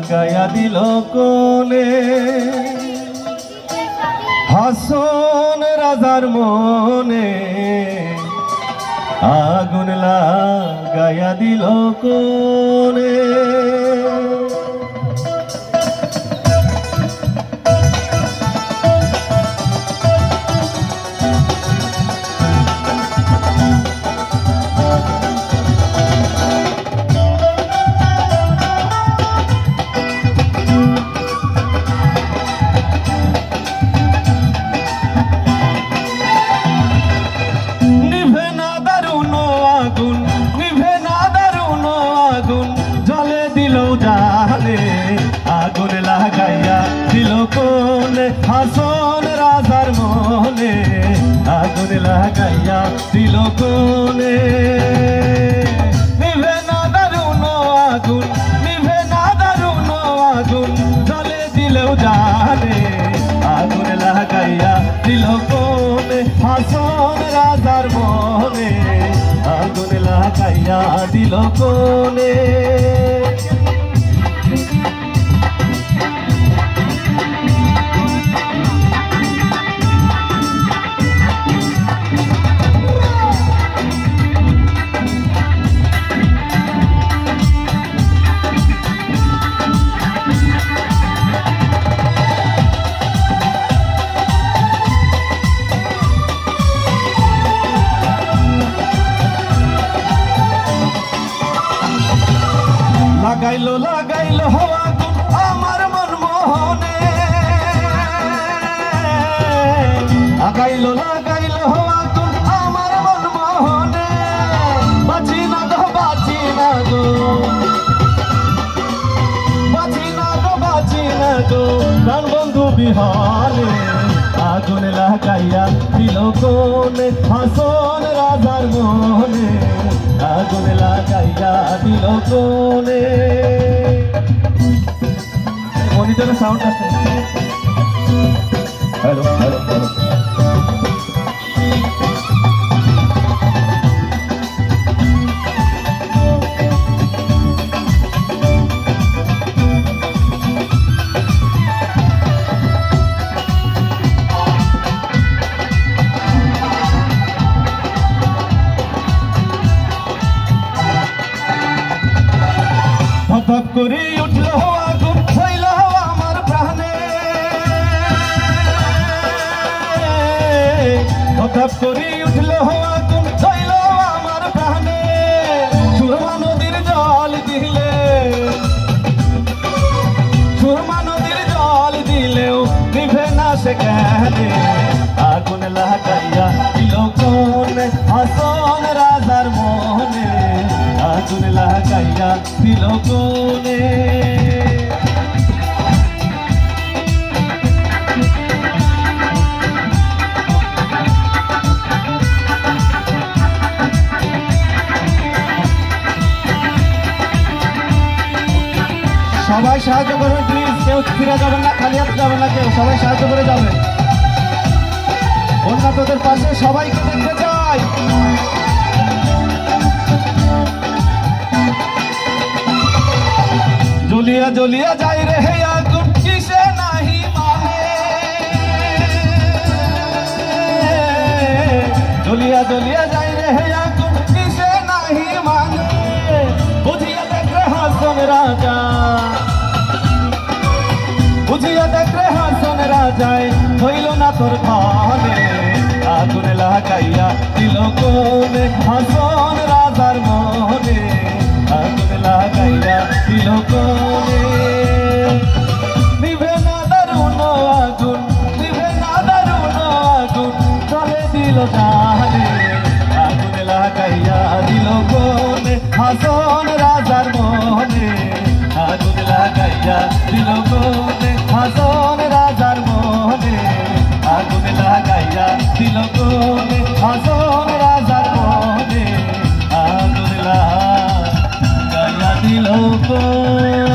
গায়া দিল কোলে হাসন রাজার মনে আগুন লাগায়া দিল কোলে আগুন লাগাইয়া দিল কোলে হাসন রাজার মনে আগুন লাগাইয়া দিল কোলে নিভে না দারুণ আগুন নিভে না দারুণ আগুন জ্বলে দিলেও জানে আগুন লাগাইয়া দিল কোলে হাসন রাজার মনে আগুন লাগাইয়া দিল কোলে লাগাইলো লাগাইলো আগুন আমার মন মোহনে লাগাইলো লাগাইলো আগুন আমার মন মোহনে বাঁচি না গো বাঁচি না গো বাঁচি না গো বাঁচি না গো প্রাণ বন্ধু বিহারে আগুন লাগাইয়া দিল কোলে হাসন রাজার মনে আগুন লাগাইয়া দিল কোলে মনিটরে সাউন্ড আছে হ্যালো হ্যালো হ্যালো ধপ করে উঠলো আগুন হইল আমার প্রাণে ধপ করে উঠলো আগুন হইল আমার প্রাণে সুরমা নদীর জল দিলে সুরমা নদীর জল দিলেও নিভে না সে কেনে আগুন লাগাইয়া দিল কোলে হাসন রাজার মনে আগুন লাগাইয়া দিল কোলে সবাই সাহায্য করবেন প্লিজ কেউ ফিরে যাবেন না খালি হাতে যাবেন না কেউ সবাই সাহায্য করে যাবেন অন্যদের পাশে সবাইকে দেখতে চাই জ্বলিয়া জ্বলিয়া যাই রে হে আগুন কিসে নাহি মানে জ্বলিয়া জ্বলিয়া যাই রে হে আগুন কিসে নাহি মানে বুঝিয়া দেখ রে হাসন রাজা বুঝিয়া দেখ রে হাসন রাজায় হইল না তোর ঘরে আগুন লাগাইয়া দিল কোলে হাসন রাজার মনে আগুন লাগাইয়া দিল কোলে নিভে না দারুণ আগুন নিভে না দারুণ আগুন জ্বলে দিল জানে আগুন লাগাইয়া দিল কোলে হাসন রাজার মনে আগুন লাগাইয়া দিল কোলে হাসন রাজার মনে আগুন লাগাইয়া দিল কোলে হাসন রাজার মনে আগুন লাগাইয়া দিল কোলে